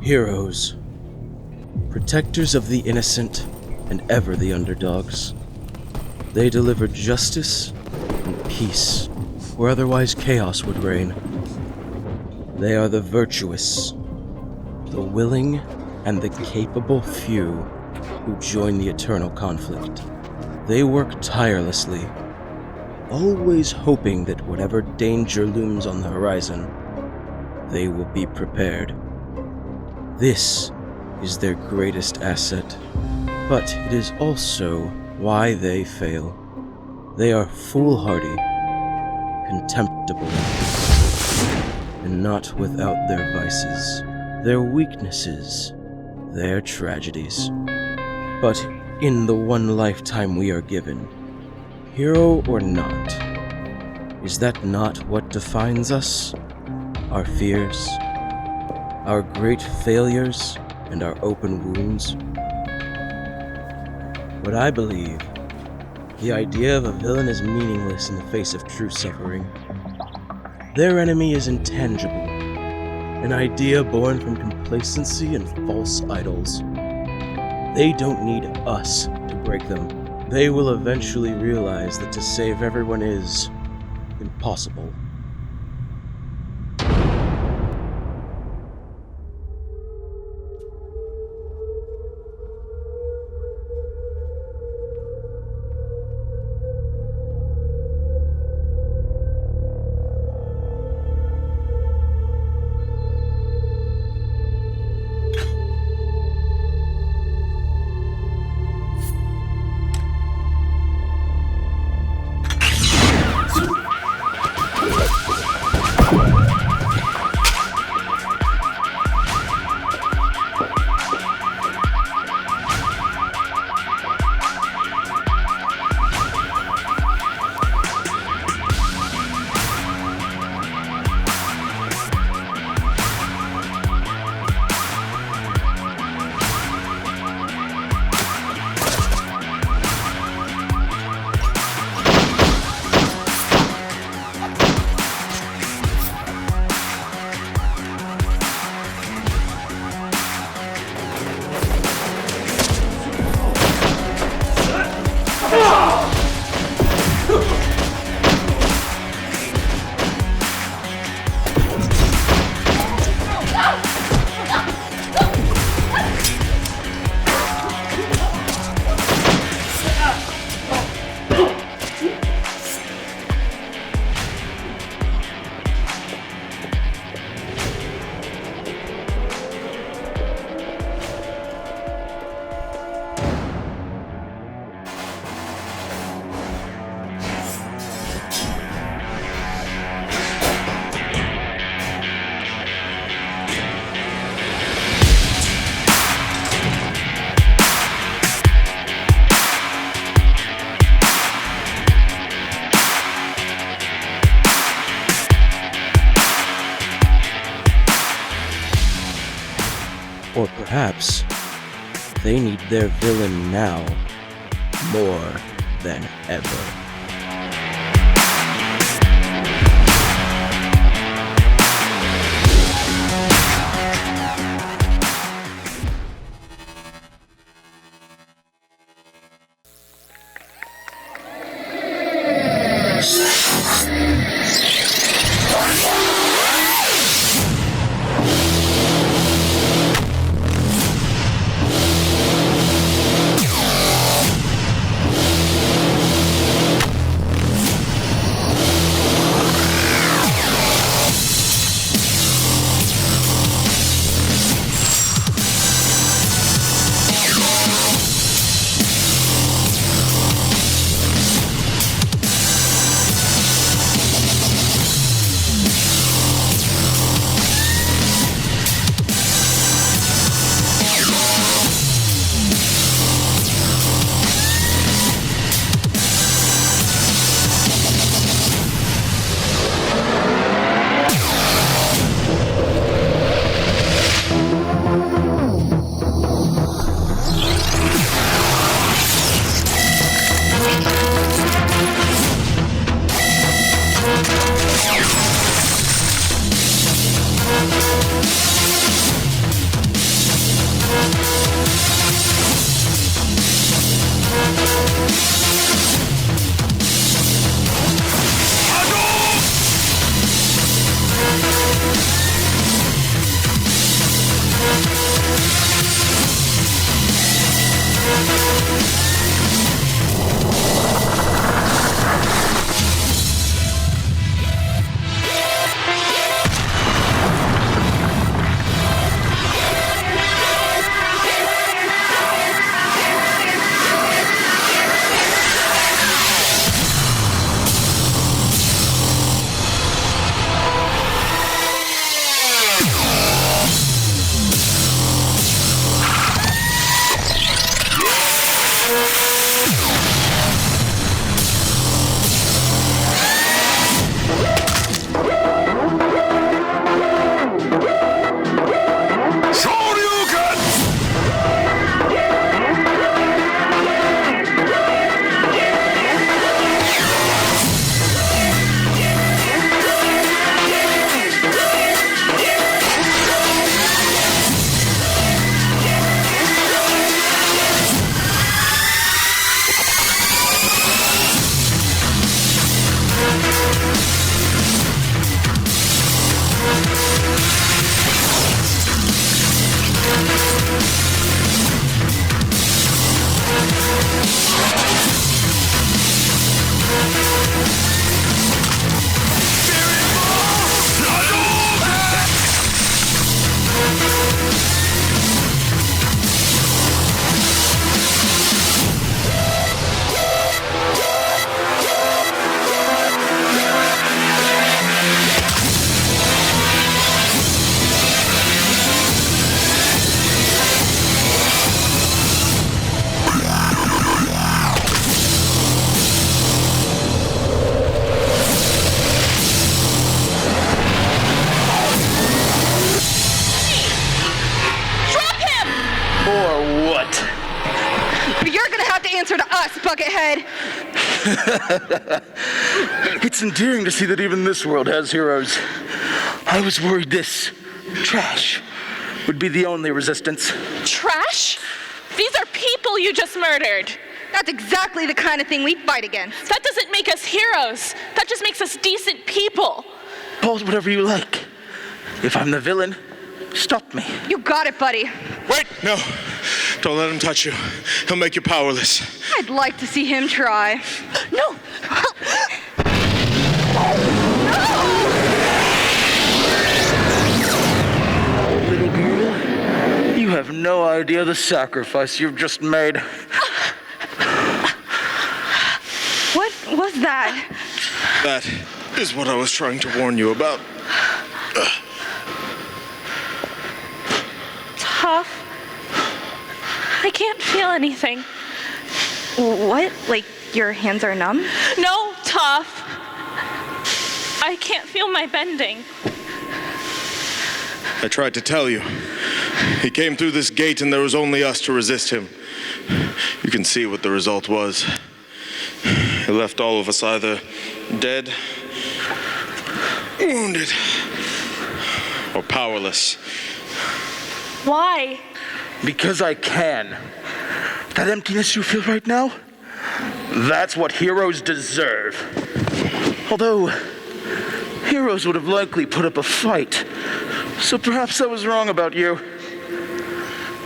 Heroes, protectors of the innocent and ever the underdogs. They deliver justice and peace where otherwise chaos would reign. They are the virtuous, the willing, and the capable few who join the eternal conflict. They work tirelessly, always hoping that whatever danger looms on the horizon, they will be prepared. This is their greatest asset, but it is also why they fail. They are foolhardy, contemptible, and not without their vices, their weaknesses, their tragedies. But in the one lifetime we are given, hero or not, is that not what defines us? Our fears, our great failures, and our open wounds? What I believe, the idea of a villain is meaningless in the face of true suffering. Their enemy is intangible, an idea born from complacency and false idols. They don't need us to break them. They will eventually realize that to save everyone is impossible. Or perhaps they need their villain now more than ever. answer to us, Buckethead. It's endearing to see that even this world has heroes. I was worried this trash would be the only resistance. Trash? These are people you just murdered. That's exactly the kind of thing we fight against. That doesn't make us heroes. That just makes us decent people. Call it whatever you like. If I'm the villain, stop me. You got it, buddy. Wait, no. Don't let him touch you. He'll make you powerless. I'd like to see him try. No. Little girl, you have no idea the sacrifice you've just made. What was that? That is what I was trying to warn you about. Tough. I can't feel anything. What? Like, your hands are numb? No, Tough. I can't feel my bending. I tried to tell you. He came through this gate and there was only us to resist him. You can see what the result was. He left all of us either dead, wounded, or powerless. Why? Because I can. That emptiness you feel right now, that's what heroes deserve. Although, heroes would have likely put up a fight. So perhaps I was wrong about you.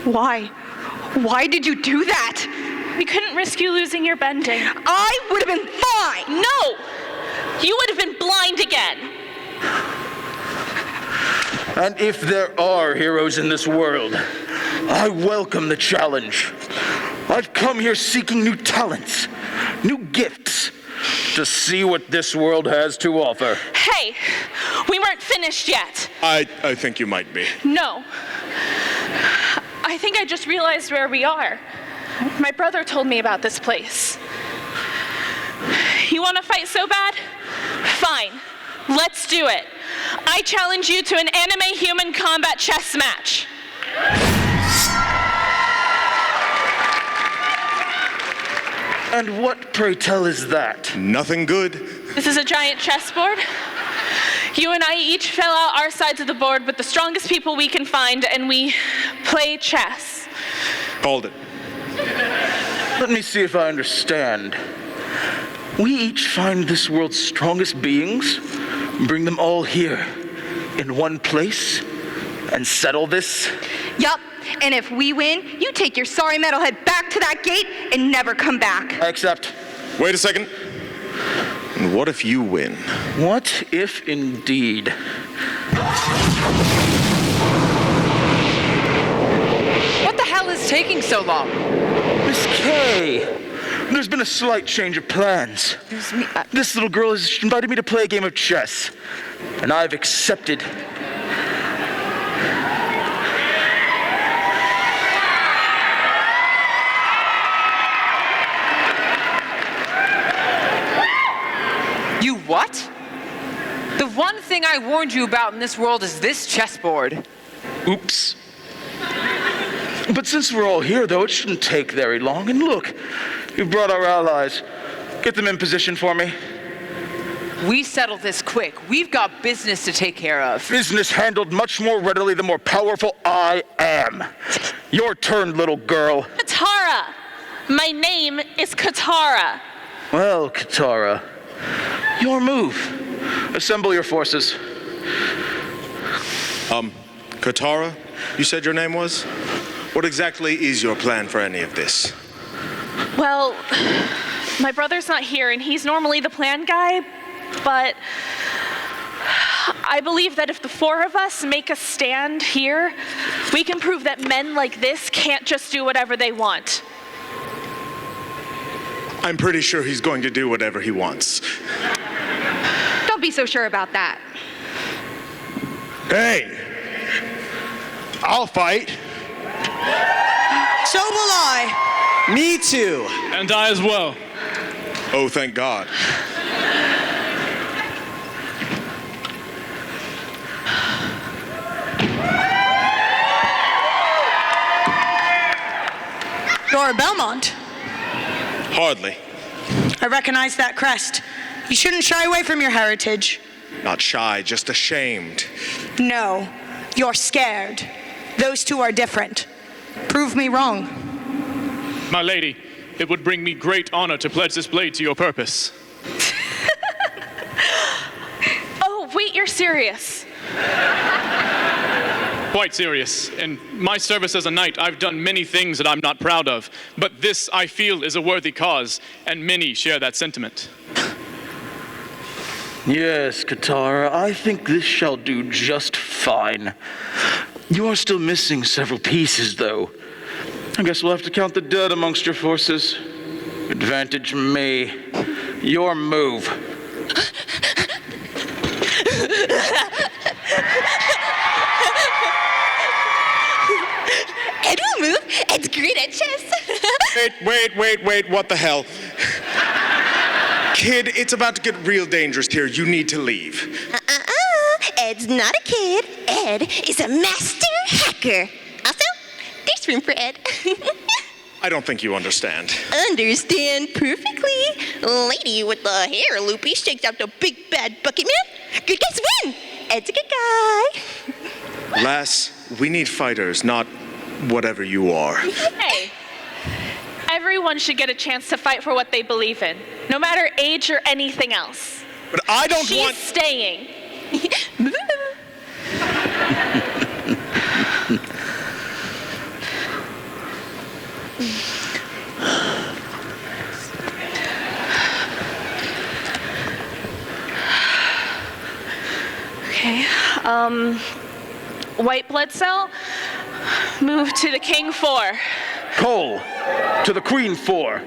Why? Why did you do that? We couldn't risk you losing your bending. I would have been fine! No! You would have been blind again. And if there are heroes in this world, I welcome the challenge. I've come here seeking new talents, new gifts, to see what this world has to offer. Hey, we weren't finished yet. I think you might be. No. I think I just realized where we are. My brother told me about this place. You want to fight so bad? Fine. Let's do it. I challenge you to an anime-human combat chess match. And what, pray tell, is that? Nothing good. This is a giant chessboard. You and I each fill out our sides of the board with the strongest people we can find, and we play chess. Called it. Let me see if I understand. We each find this world's strongest beings, bring them all here, in one place, and settle this? Yup, and if we win, you take your sorry metalhead back to that gate and never come back. I accept. Wait a second. And what if you win? What if indeed? What the hell is taking so long? Miss Kay, there's been a slight change of plans. This little girl has invited me to play a game of chess, and I've accepted. You what? The one thing I warned you about in this world is this chessboard. Oops. But since we're all here, though, it shouldn't take very long. And look, you've brought our allies. Get them in position for me. We settle this quick. We've got business to take care of. Business handled much more readily the more powerful I am. Your turn, little girl. Katara. My name is Katara. Well, Katara, your move. Assemble your forces. Katara, you said your name was? What exactly is your plan for any of this? Well, my brother's not here, and he's normally the plan guy, but I believe that if the four of us make a stand here, we can prove that men like this can't just do whatever they want. I'm pretty sure he's going to do whatever he wants. Don't be so sure about that. Hey! I'll fight. So will I. Me too. And I as well. Oh, thank God. Dora Belmont. Hardly. I recognize that crest. You shouldn't shy away from your heritage. Not shy, just ashamed. No, you're scared. Those two are different. Prove me wrong. My lady, it would bring me great honor to pledge this blade to your purpose. Oh, wait, you're serious. Quite serious. In my service as a knight, I've done many things that I'm not proud of, but this, I feel, is a worthy cause, and many share that sentiment. Yes, Katara, I think this shall do just fine. You are still missing several pieces, though. I guess we'll have to count the dead amongst your forces. Advantage me. Your move. And we'll move. It's great at chess. Wait, what the hell? Kid, it's about to get real dangerous here. You need to leave. Ed's not a kid. Ed is a master hacker. Also, there's room for Ed. I don't think you understand. Understand perfectly. Lady with the hair loopy shakes out the big bad bucket man. Good guys win. Ed's a good guy. Lass, we need fighters, not whatever you are. Hey, everyone should get a chance to fight for what they believe in, no matter age or anything else. But I don't She's want... staying. Okay, white blood cell, move to the king 4. Cole, to the queen 4.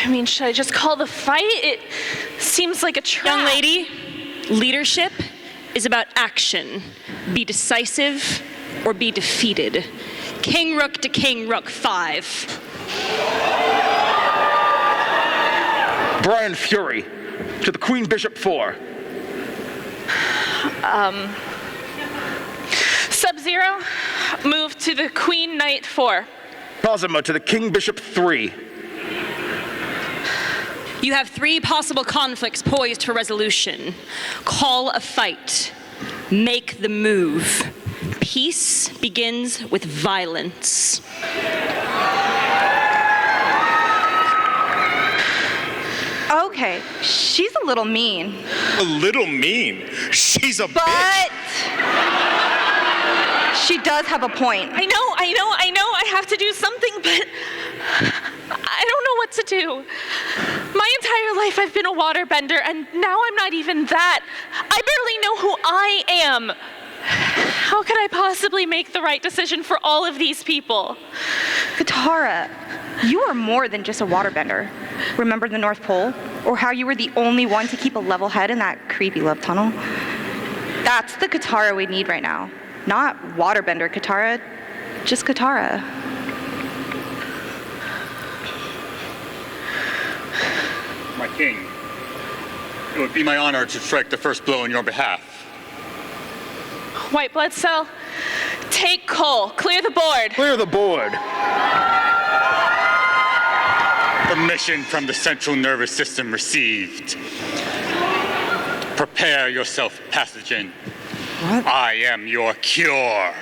I mean, should I just call the fight? It seems like a trap. Young lady, leadership is about action. Be decisive or be defeated. King Rook to King Rook 5. Brian Fury, to the queen bishop 4. Sub-Zero, move to the queen knight 4. Cosima, to the king bishop 3. You have 3 possible conflicts poised for resolution. Call a fight. Make the move. Peace begins with violence. Okay, she's a little mean. A little mean? She's a But bitch. she does have a point. I know, I have to do something, but I don't know what to do. My entire life I've been a waterbender, and now I'm not even that. I barely know who I am. How could I possibly make the right decision for all of these people? Katara, you are more than just a waterbender. Remember the North Pole? Or how you were the only one to keep a level head in that creepy love tunnel? That's the Katara we need right now. Not waterbender Katara, just Katara. My king, it would be my honor to strike the first blow on your behalf. White blood cell, take Cole, clear the board. Clear the board. Permission from the central nervous system received. Prepare yourself, pathogen. What? I am your cure.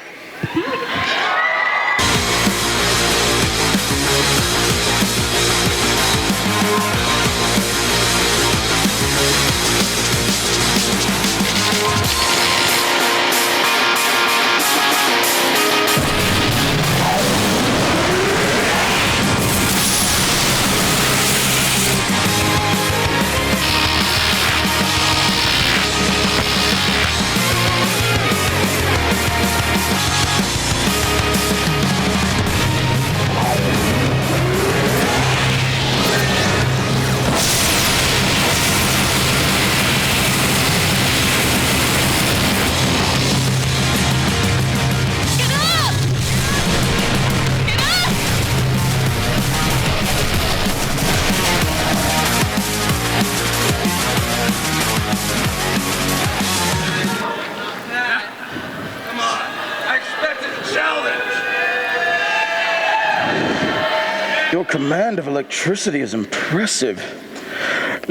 Your command of electricity is impressive.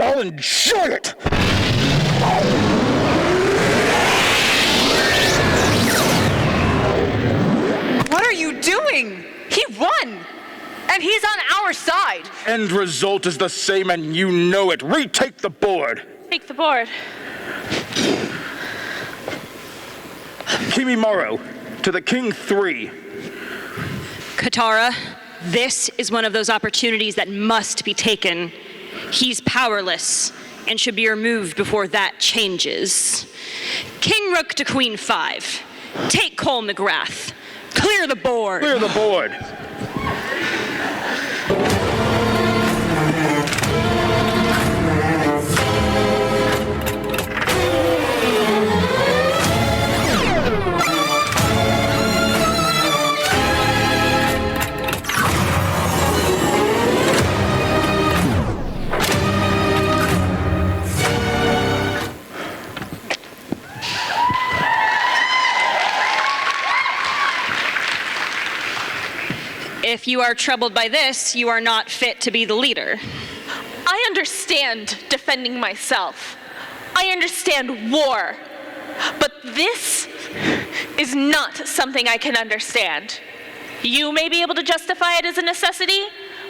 I'll enjoy it! What are you doing? He won! And he's on our side! End result is the same and you know it. Retake the board! Take the board. Kimimaro, to the King 3. Katara, this is one of those opportunities that must be taken. He's powerless and should be removed before that changes. King Rook to Queen 5. Take Cole McGrath. Clear the board. Clear the board. If you are troubled by this, you are not fit to be the leader. I understand defending myself. I understand war. But this is not something I can understand. You may be able to justify it as a necessity,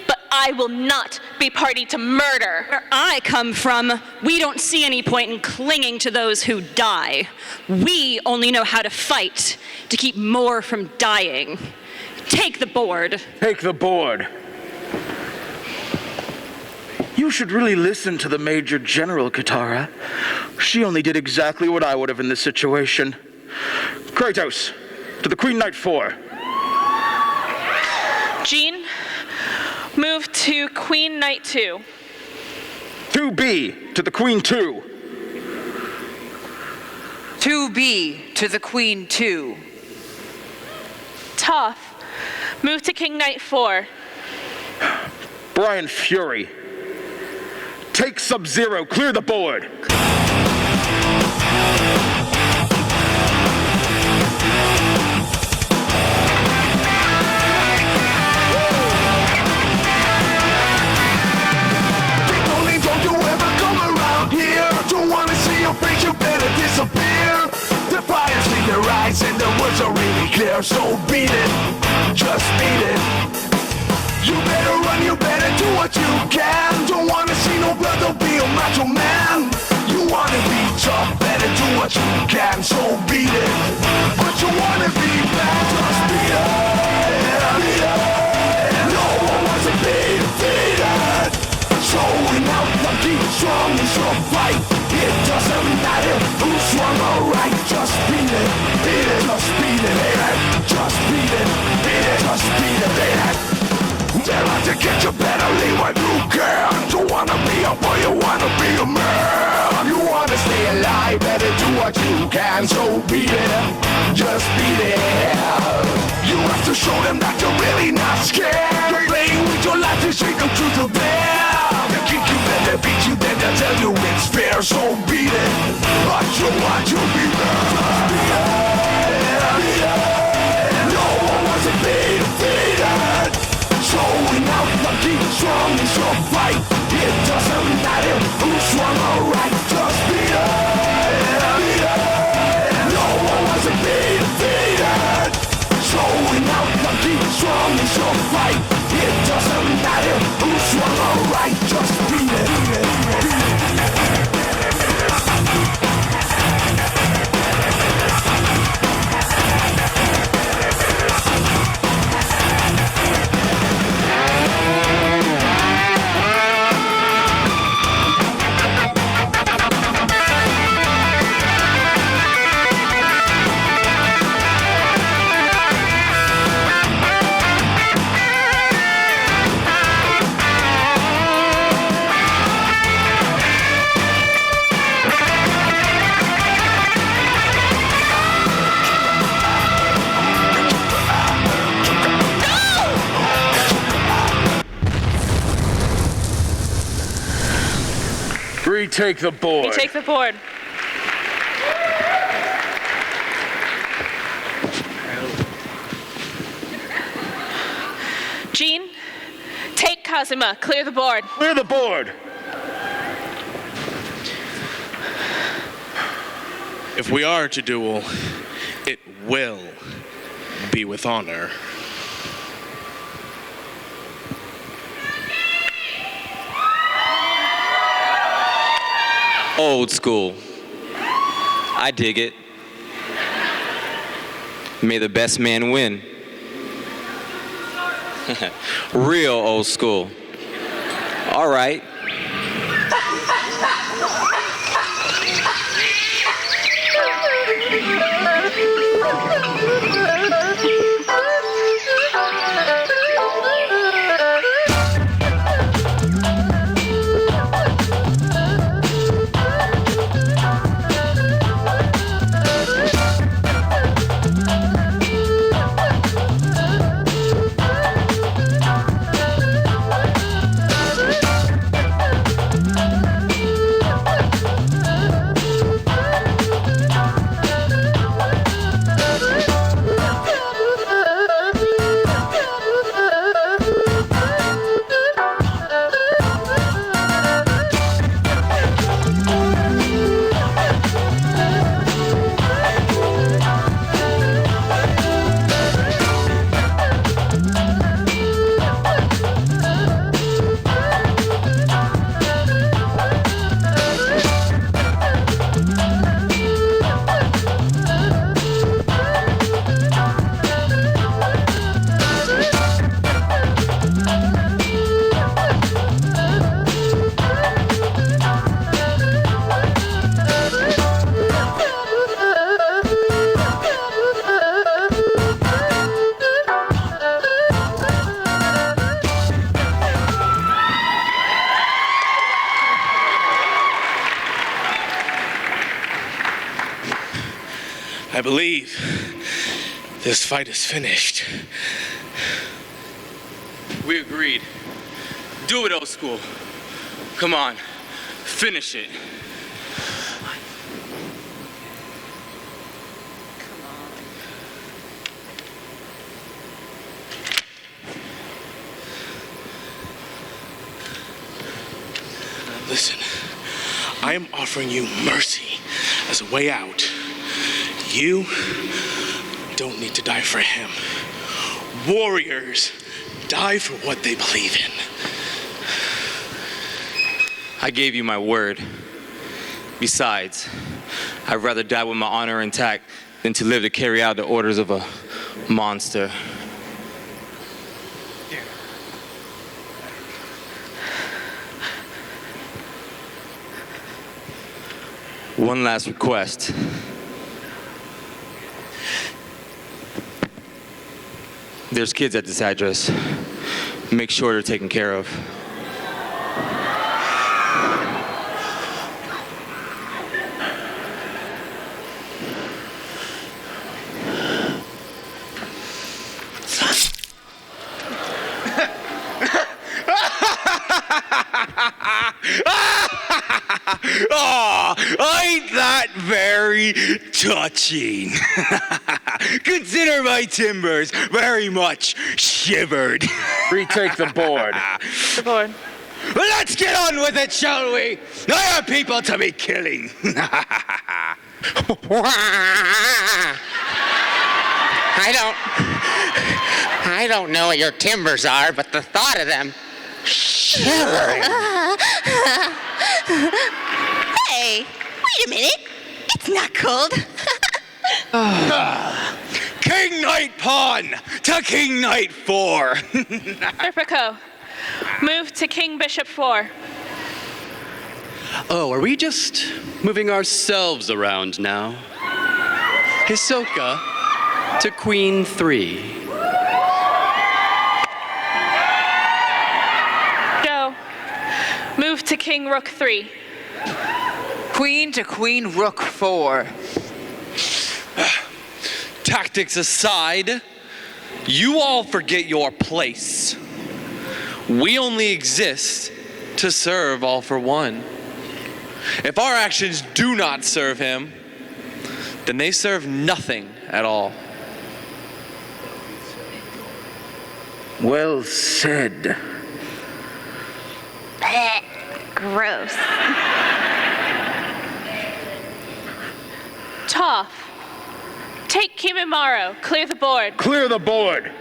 but I will not be party to murder. Where I come from, we don't see any point in clinging to those who die. We only know how to fight to keep more from dying. Take the board. Take the board. You should really listen to the Major General, Katara. She only did exactly what I would have in this situation. Kratos, to the Queen Knight 4. Jean, move to Queen Knight 2. 2B, to the Queen 2. 2B to the Queen 2. Toph, move to King Knight 4. Brian Fury. Take Sub-Zero, clear the board. Don't you ever come around here. Don't wanna see your face, you better disappear. The fire's in their eyes and the words are really clear. So beat it, just beat it. You better run, you better do what you can. Don't wanna see no blood, don't be a macho man. You wanna be tough, better do what you can. So beat it, but you wanna be bad, just beat it, beat it. No one wants to be defeated. Showing out the keep strong is your fight. It doesn't matter who's wrong or right. Just beat it, just beat it, just beat it, just beat it. Dare not to get you better, leave when you can. Don't wanna be a boy, you wanna be a man. You wanna stay alive, better do what you can. So beat it, just beat it. You have to show them that you're really not scared. You're playing with your life to shake them to the bear. They kick you, then they beat you, then they tell you it's fair. So beat it, but you want to be there. Just beat it. No one wants to be defeated. Showing out the keep strong is your fight. It doesn't matter who's wrong or right. Just beat it. No one wants to be defeated. Showing out the keep strong is your fight. It doesn't matter who's wrong or right. Just beat it. Retake the board. Retake the board. Jean, take Kazuma, clear the board. Clear the board! If we are to duel, it will be with honor. Old school. I dig it. May the best man win. Real old school. All right. I believe this fight is finished. We agreed. Do it, old school. Come on, finish it. Listen, I am offering you mercy as a way out. You don't need to die for him. Warriors die for what they believe in. I gave you my word. Besides, I'd rather die with my honor intact than to live to carry out the orders of a monster. One last request. There's kids at this address. Make sure they're taken care of. Oh, ain't that very touching? Consider my timbers very much shivered. Retake the board. The board. Let's get on with it, shall we? I have people to be killing. I don't know what your timbers are, but the thought of them shivering. Hey, wait a minute. It's not cold. King Knight Pawn to King Knight 4. Irpico, move to King Bishop 4. Oh, are we just moving ourselves around now? Hisoka to Queen 3. Joe, move to King Rook 3. Queen to Queen Rook 4. Tactics aside, you all forget your place. We only exist to serve All-For-One. If our actions do not serve him, then they serve nothing at all. Well said. Gross. Toph, take Kimimaro. Clear the board. Clear the board!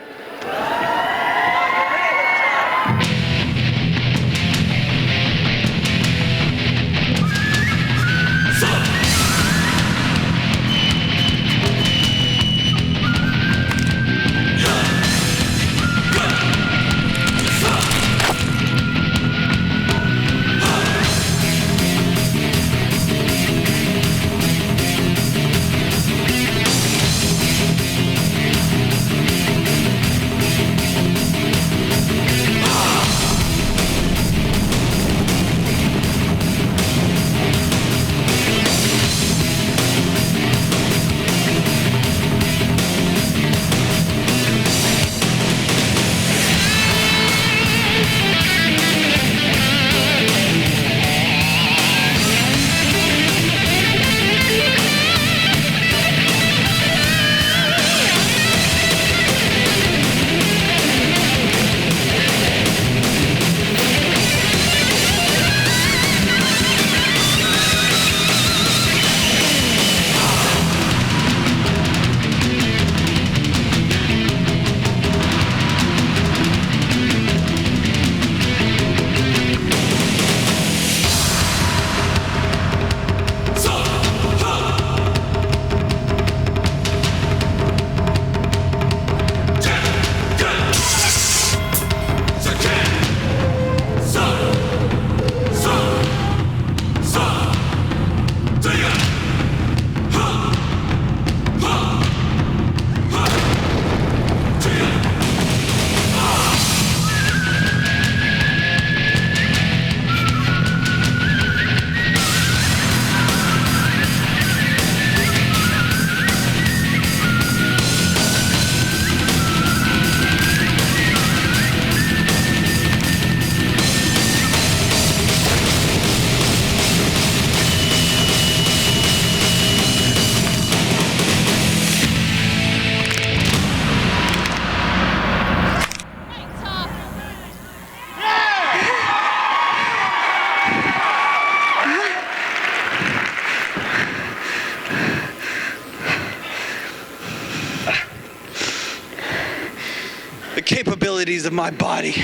The capabilities of my body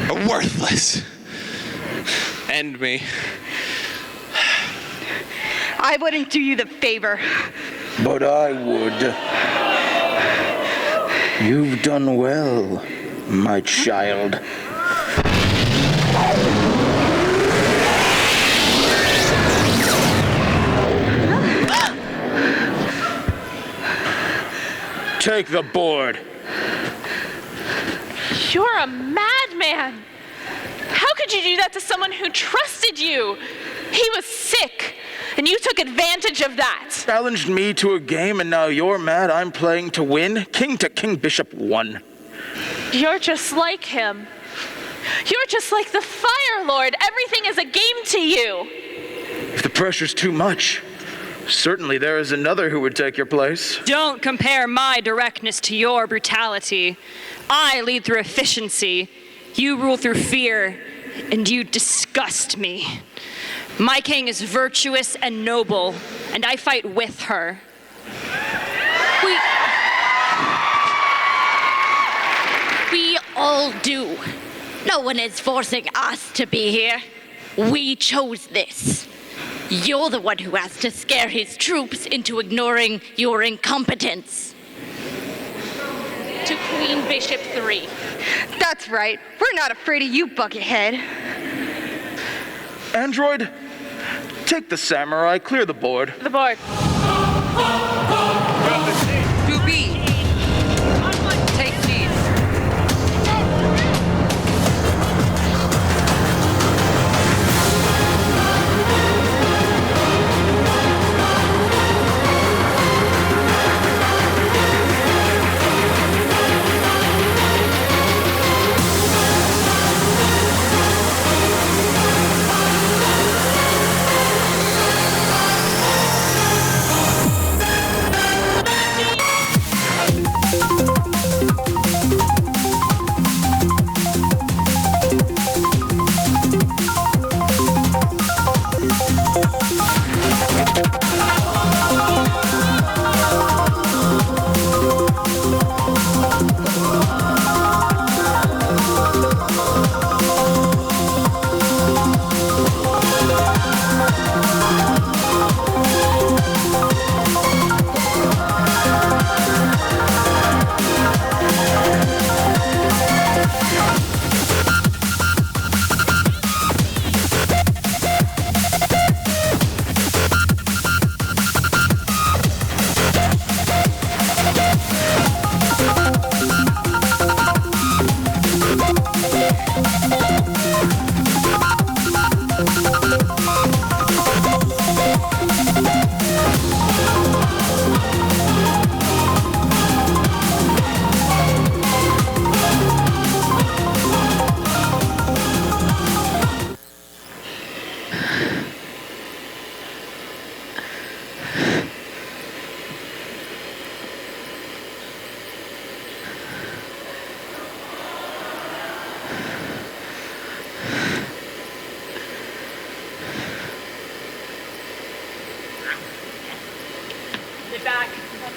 are worthless. End me. I wouldn't do you the favor. But I would. You've done well, my child. Take the board. You're a madman. How could you do that to someone who trusted you? He was sick, and you took advantage of that. Challenged me to a game, and now you're mad I'm playing to win? King to king, bishop 1. You're just like him. You're just like the Fire Lord. Everything is a game to you. If the pressure's too much, certainly there is another who would take your place. Don't compare my directness to your brutality. I lead through efficiency. You rule through fear, and you disgust me. My king is virtuous and noble, and I fight with her. We all do. No one is forcing us to be here. We chose this. You're the one who has to scare his troops into ignoring your incompetence. To Queen Bishop 3. That's right. We're not afraid of you, Buckethead. Android, take the samurai, clear the board. The board. To be. Take seat.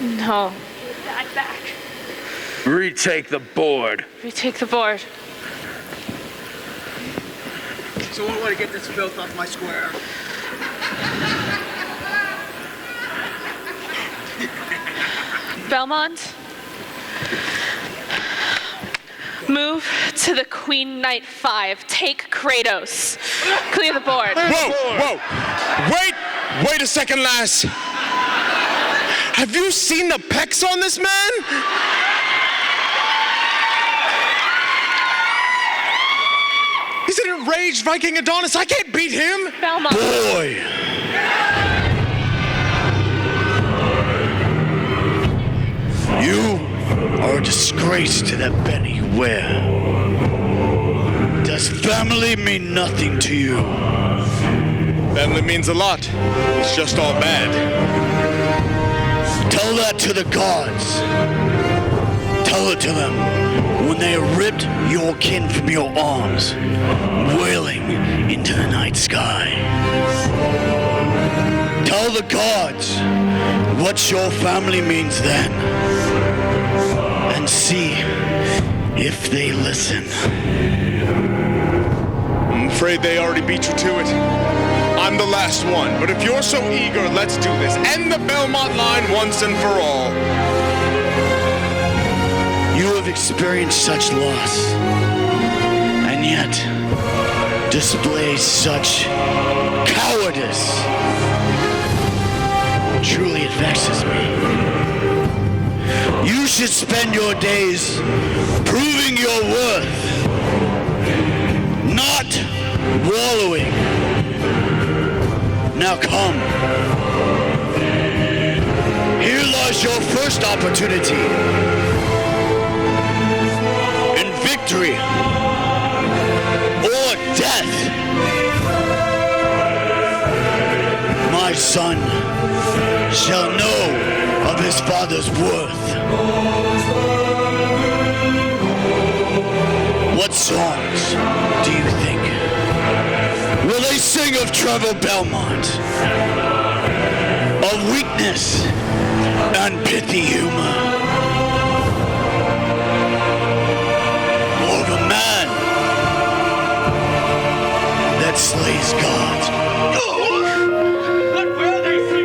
No. Give that back. Retake the board. Retake the board. So one way to get this filth off my square. Belmont, move to the Queen Knight 5. Take Kratos. Clear the board. Whoa! Wait a second, lass. Have you seen the pecs on this man? He's an enraged Viking Adonis. I can't beat him. Belmont. Boy! You are a disgrace to that Benny Ware. Does family mean nothing to you? Family means a lot. It's just all bad. Tell that to the gods. Tell it to them when they ripped your kin from your arms, wailing into the night sky. Tell the gods what your family means then, and see if they listen. I'm afraid they already beat you to it. I'm the last one, but if you're so eager, let's do this. End the Belmont line once and for all. You have experienced such loss, and yet display such cowardice. Truly, it vexes me. You should spend your days proving your worth, not wallowing. Now come. Here lies your first opportunity. In victory or death. My son shall know of his father's worth. What songs do you think will they sing of Trevor Belmont? Of weakness and pithy humor? Or of a man that slays gods? What will they sing?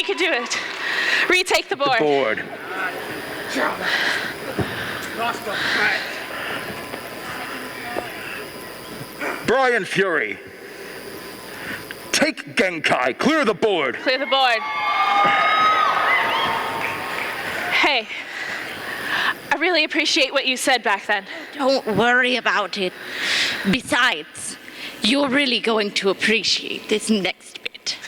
can do it. Retake the board. The board. Brian Fury. Take Genkai. Clear the board. Clear the board. Hey, I really appreciate what you said back then. Don't worry about it. Besides, you're really going to appreciate this next bit.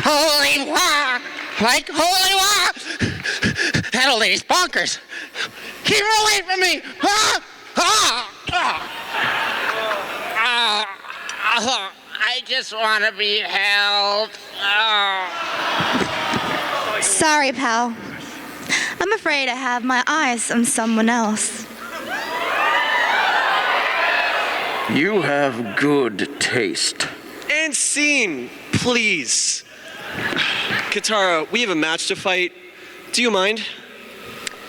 Holy war! Like holy war! That old lady's bonkers. Keep her away from me! I just want to be held. Sorry, pal. I'm afraid I have my eyes on someone else. You have good taste. And scene, please. Katara, we have a match to fight. Do you mind?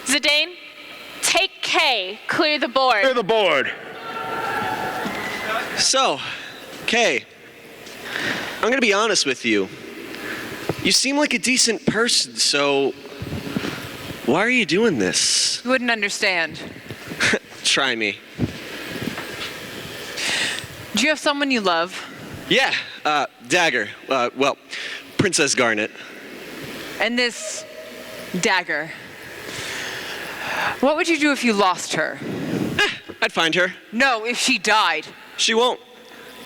Zidane, take K. Clear the board. Clear the board. So, Kay, I'm gonna be honest with you. You seem like a decent person, so why are you doing this? You wouldn't understand. Try me. Do you have someone you love? Yeah, Dagger. Well, Princess Garnet. And this dagger. What would you do if you lost her? I'd find her. No, if she died. She won't,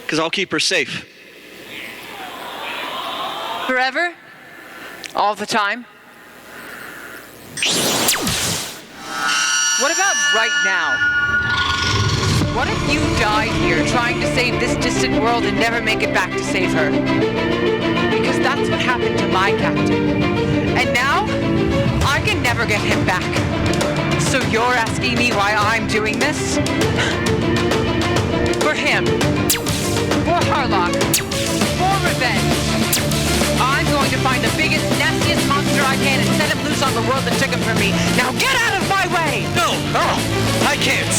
because I'll keep her safe. Forever? All the time? What about right now? What if you died here trying to save this distant world and never make it back to save her? Because that's what happened to my captain. And now, I can never get him back. So you're asking me why I'm doing this? For him. For Harlock. For revenge. I'm going to find the biggest, nastiest monster I can and set him loose on the world that took him from me. Now get out of my way! No! I can't!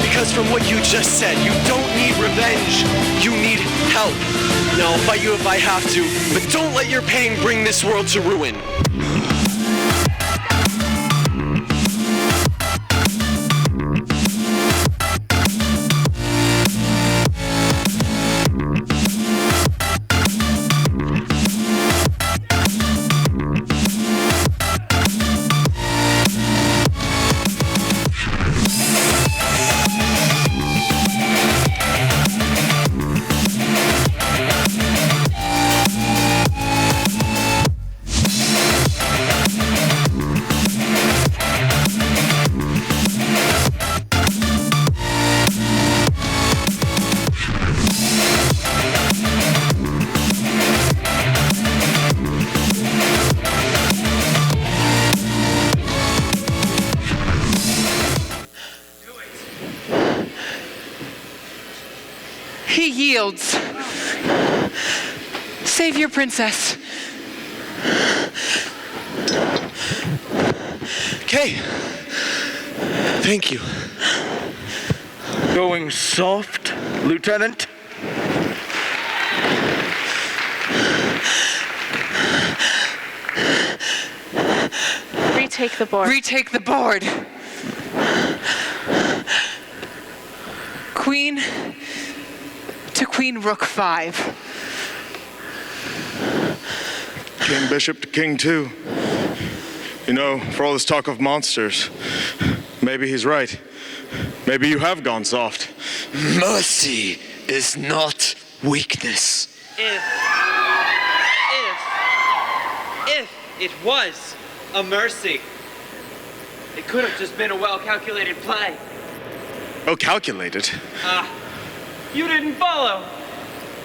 Because from what you just said, you don't need revenge. You need help. Now I'll fight you if I have to, but don't let your pain bring this world to ruin. fields. Save your princess. Okay. Thank you. Going soft, Lieutenant? Retake the board. Retake the board. Queen to Queen Rook 5. King Bishop to King 2. You know, for all this talk of monsters, maybe he's right. Maybe you have gone soft. Mercy is not weakness. If it was a mercy, it could have just been a well-calculated play. Oh, calculated? You didn't follow.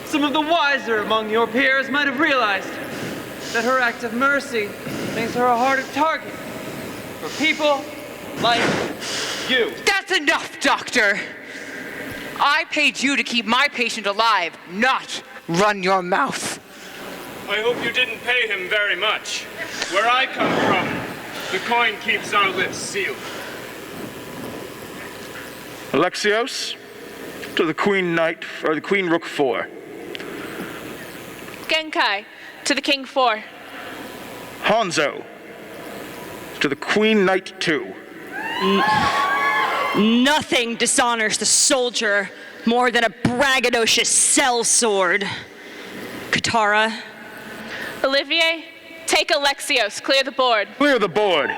Some of the wiser among your peers might have realized that her act of mercy makes her a harder target for people like you. That's enough, Doctor. I paid you to keep my patient alive, not run your mouth. I hope you didn't pay him very much. Where I come from, the coin keeps our lips sealed. Alexios, to the Queen Knight, or the Queen Rook 4. Genkai to the King 4. Hanzo, to the Queen Knight 2. Nothing dishonors the soldier more than a braggadocious sellsword. Katara. Olivier, take Alexios. Clear the board. Clear the board.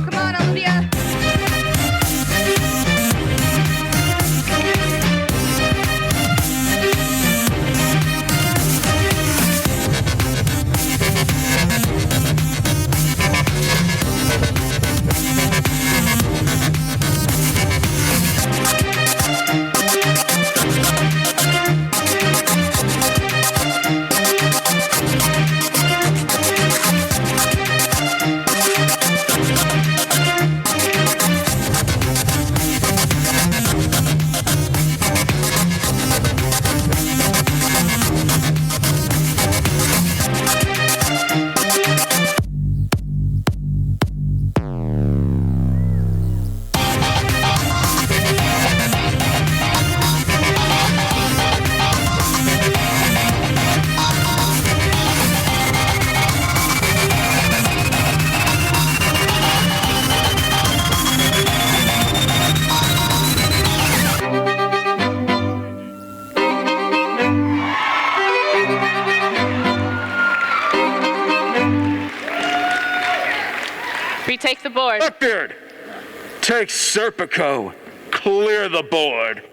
Come on, Olivia. Retake the board. Blackbeard, take Serpico. Clear the board.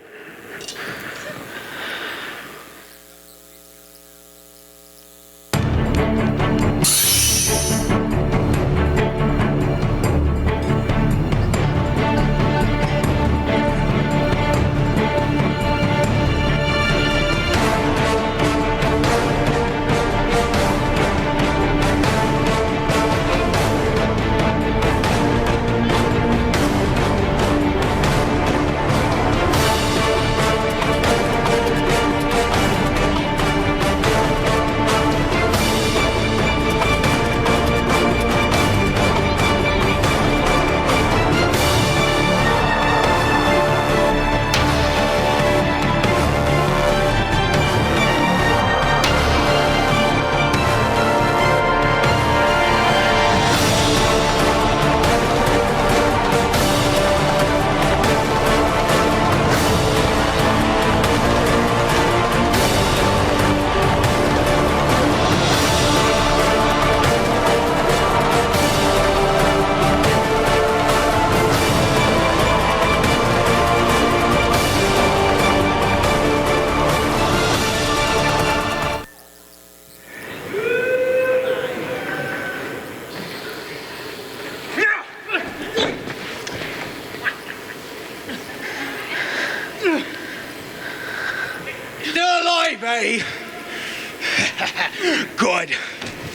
Good.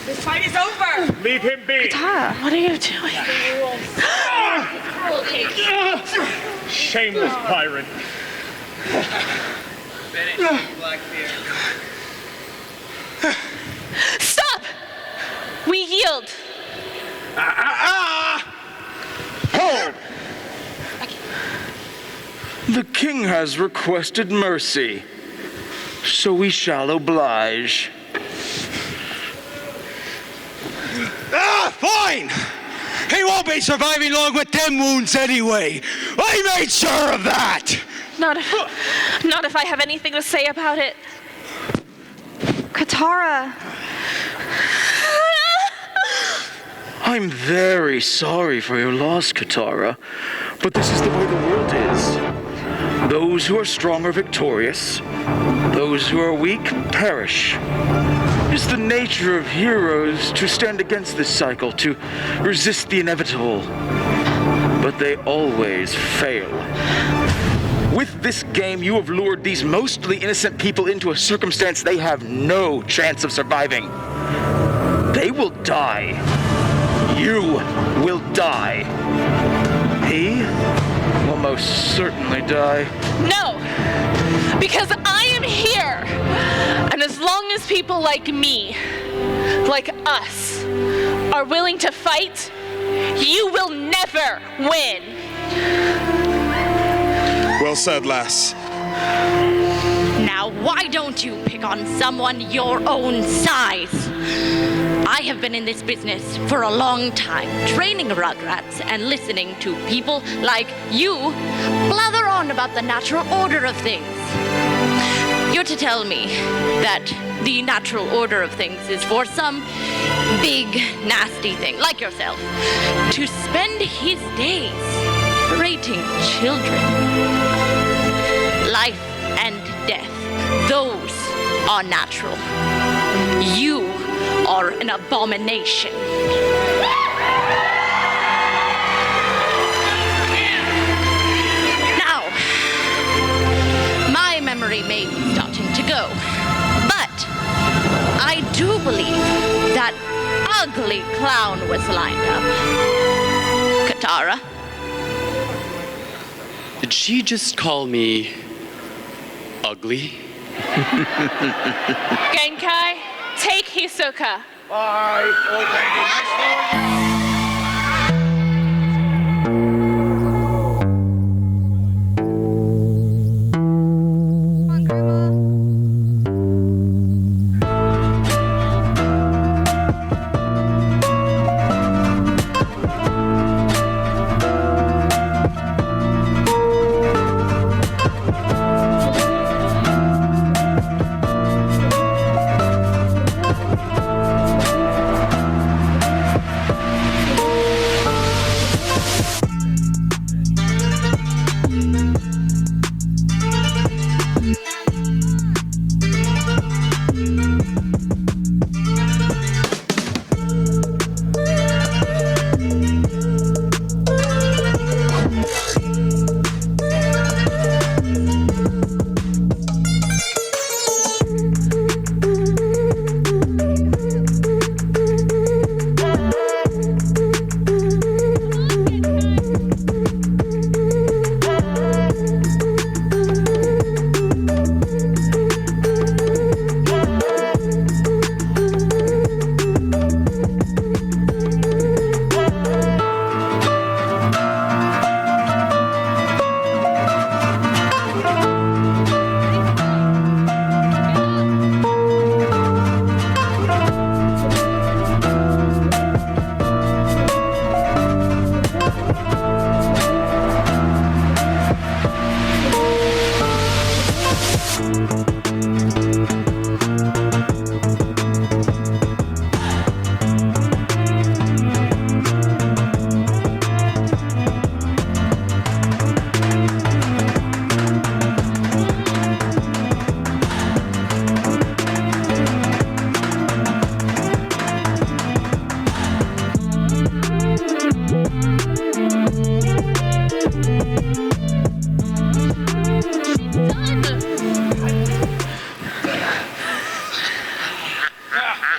This fight is over. Leave him be. Katara, what are you doing? Shameless pirate. Stop! We yield. Hold! The king has requested mercy, so we shall oblige. Fine! He won't be surviving long with them wounds anyway. I made sure of that! Not if I have anything to say about it. Katara. I'm very sorry for your loss, Katara, but this is the way the world is. Those who are strong are victorious. Those who are weak perish. It's the nature of heroes to stand against this cycle, to resist the inevitable. But they always fail. With this game, you have lured these mostly innocent people into a circumstance they have no chance of surviving. They will die. You will die. He will most certainly die. No! Because I am here! And as long as people like me, like us, are willing to fight, you will never win! Well said, lass. Now, why don't you pick on someone your own size? I have been in this business for a long time, training rugrats and listening to people like you blather on about the natural order of things. You're to tell me that the natural order of things is for some big, nasty thing, like yourself, to spend his days rating children. Life and death, those are natural. You are an abomination. Now, my memory may be starting to go, but I do believe that ugly clown was lined up. Katara? Did she just call me ugly? Genkai, take Hisoka. Bye.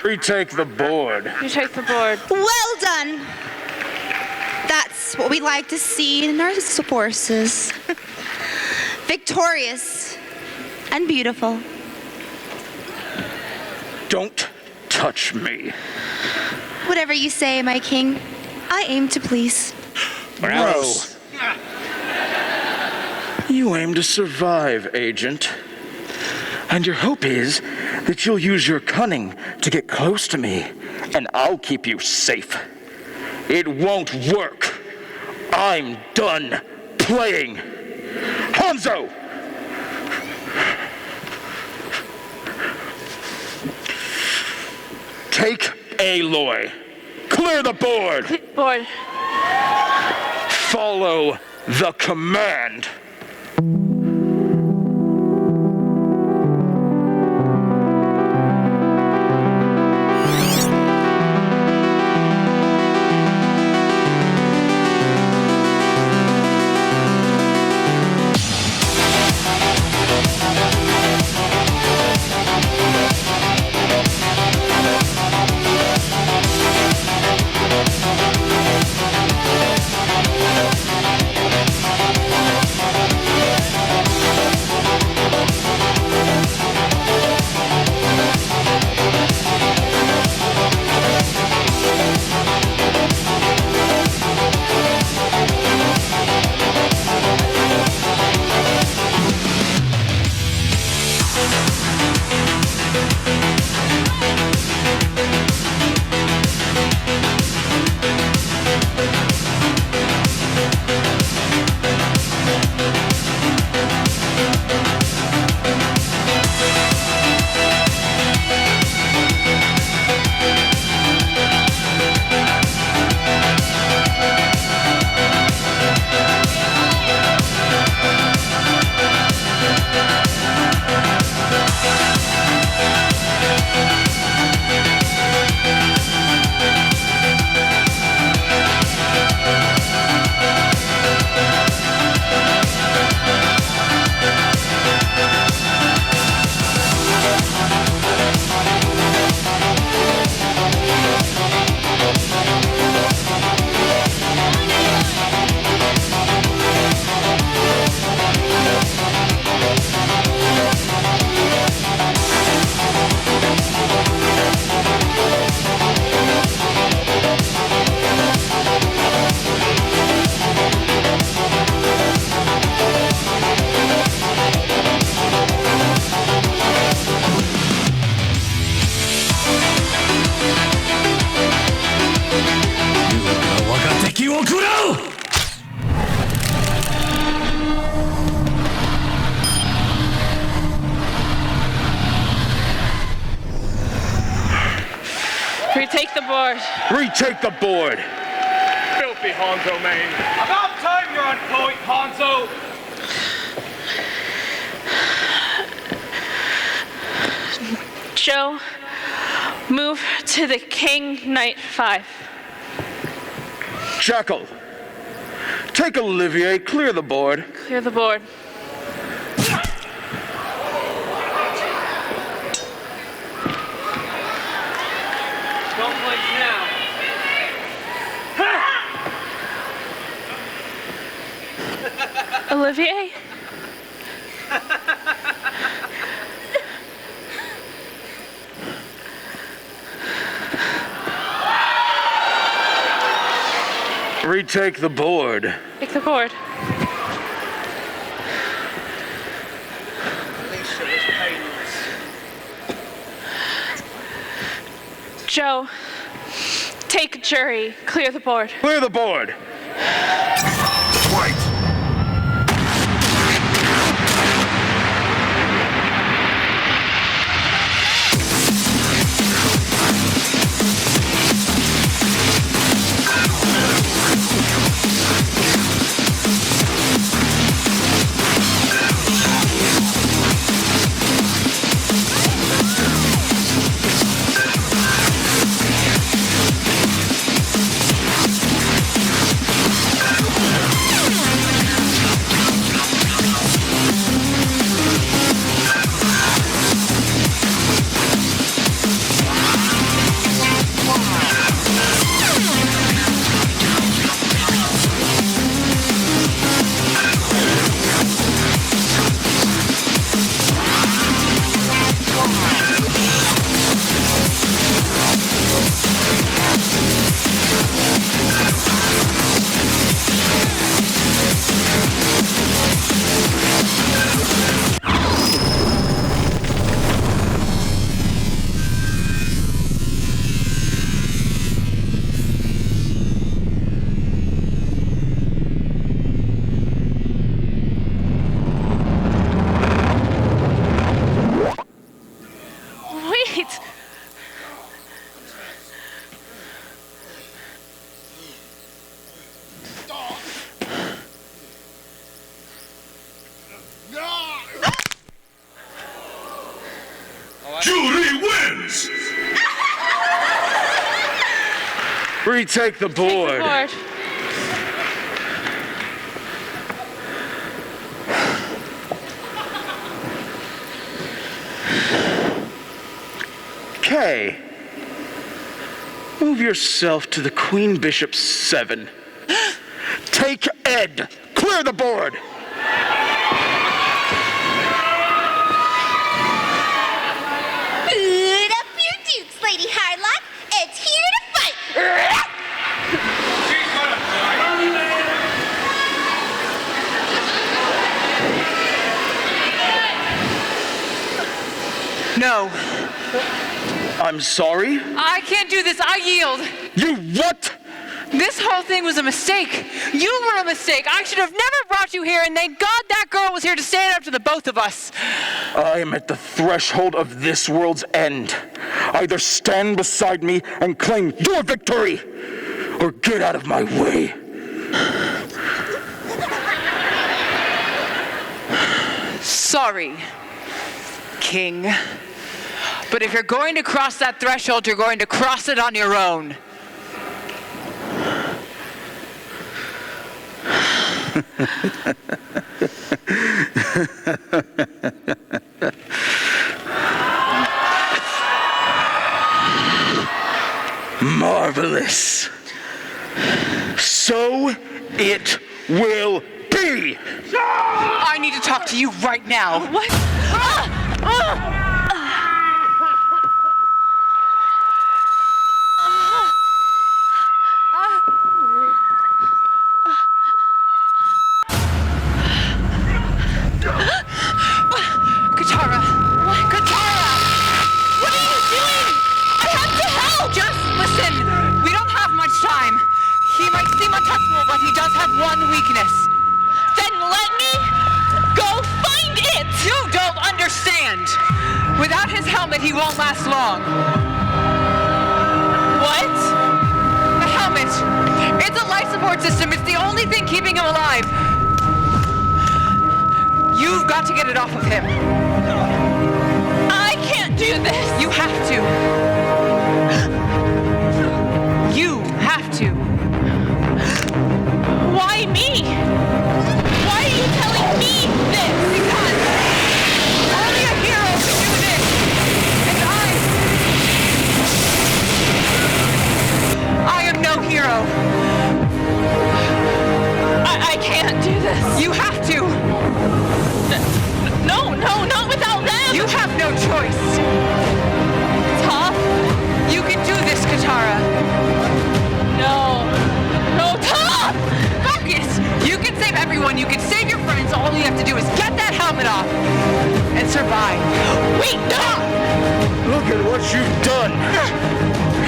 Retake the board. You take the board. Well done. That's That's what we like to see in our forces. Victorious and beautiful. Don't touch me. Whatever you say, my king. I aim to please. No. You aim to survive, Agent. And your hope is that you'll use your cunning to get close to me, and I'll keep you safe. It won't work. I'm done playing. Hanzo! Take Aloy. Clear the board. Board. Follow the command. Retake the board. Retake the board. Filthy Hanzo, man. About time you're on point, Hanzo! Joe, move to the King Knight 5. Jackal, take Olivier, clear the board. Clear the board. Don't blink now. Olivier? Retake the board. Take the board. Joe, take jury. Clear the board. Clear the board. Wait. Julie wins! Retake the board. Okay. Move yourself to the Queen Bishop 7. Take Ed. Clear the board. Boot up your dukes, Lady Hardlock. It's here to fight. No. I'm sorry? I can't do this. I yield. You what? This whole thing was a mistake. You were a mistake. I should have never brought you here, and thank God that girl was here to stand up to the both of us. I am at the threshold of this world's end. Either stand beside me and claim your victory, or get out of my way. Sorry, King. But if you're going to cross that threshold, you're going to cross it on your own. Marvelous. So it will be. I need to talk to you right now. What? Katara! Katara! What are you doing? I have to help! Just listen! We don't have much time. He might seem untouchable, but he does have one weakness. Then let me go find it! You don't understand! Without his helmet, he won't last long. What? The helmet! It's a life support system. It's the only thing keeping him alive. You've got to get it off of him. I can't do this! You have to. You have to. Why me? Why are you telling me this? Because only a hero can do this. And I am no hero. I can't do this. You have to. No, not without them. You have no choice. Toph? You can do this, Katara. No, Toph! Focus! You can save everyone. You can save your friends. All you have to do is get that helmet off and survive. Wait, no! Look at what you've done,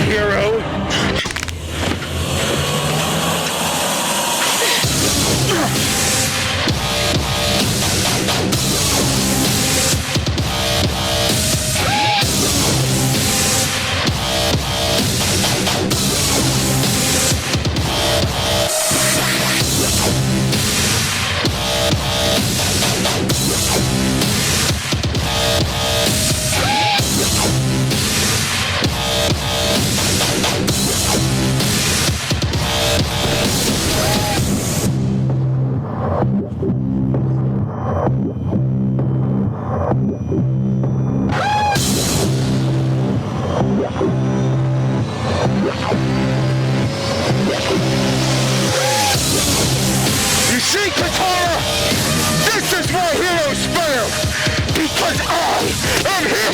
hero. You see, Katara? This is why heroes fail! Because I am here!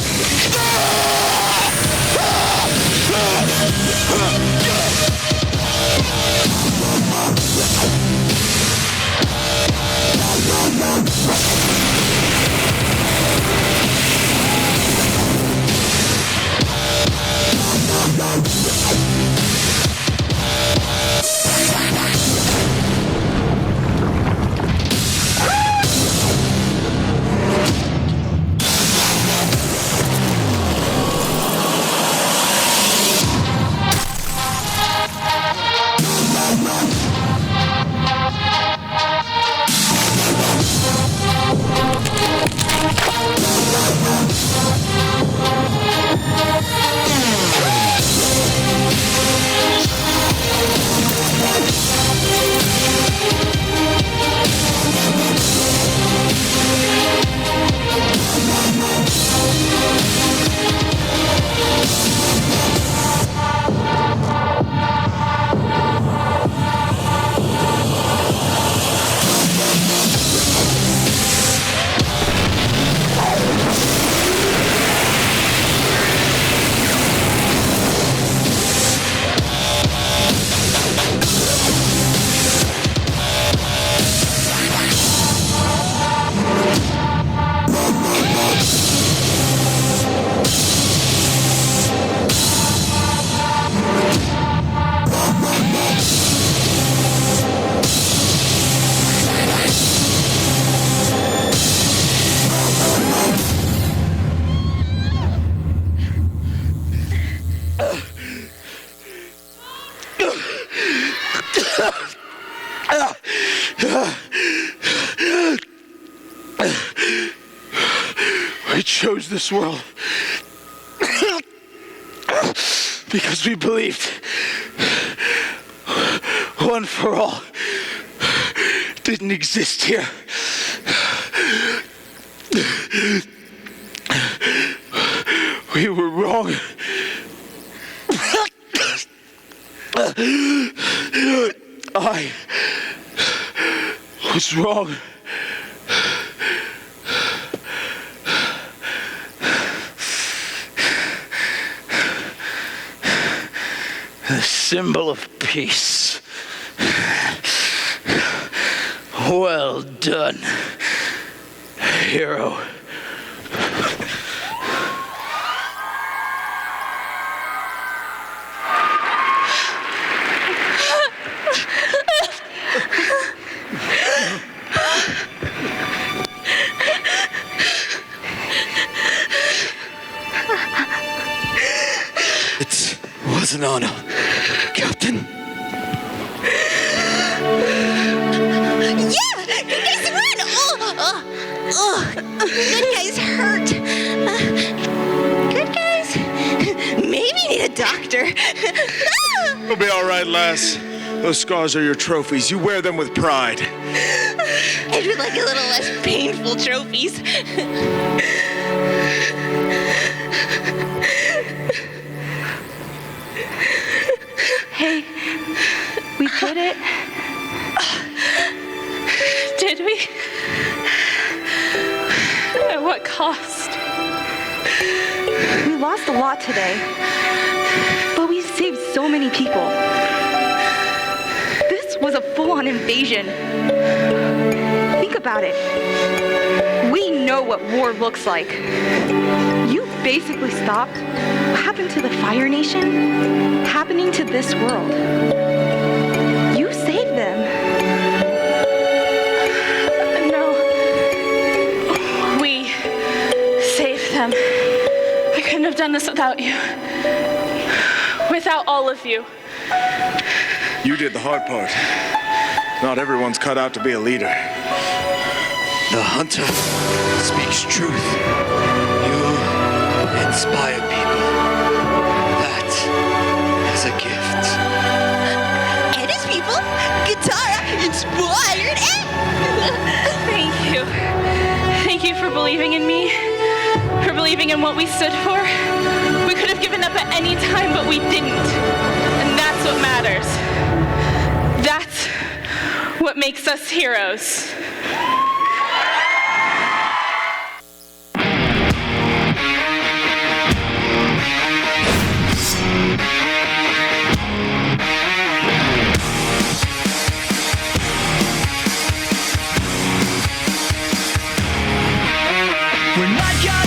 We chose this world because we believed one for all didn't exist here. We were wrong. I was wrong. The symbol of peace. Well done, hero. It was an honor, Captain. Yeah! Good guys run! Good guys hurt. Good guys maybe need a doctor. You'll be all right, lass. Those scars are your trophies. You wear them with pride. I would like a little less painful trophies. Hey, we did it. Did we? At what cost? We lost a lot today, but we saved so many people. This was a full-on invasion. Think about it. We know what war looks like. You basically stopped what happened to the Fire Nation happening to this world. You saved them. No. We saved them. I couldn't have done this without you. Without all of you. You did the hard part. Not everyone's cut out to be a leader. The hunter speaks truth. You inspire people. That is a gift. And his people, Katara inspired Thank you. Thank you for believing in me. For believing in what we stood for. We could have given up at any time, but we didn't. And that's what matters. That's what makes us heroes. We're not gonna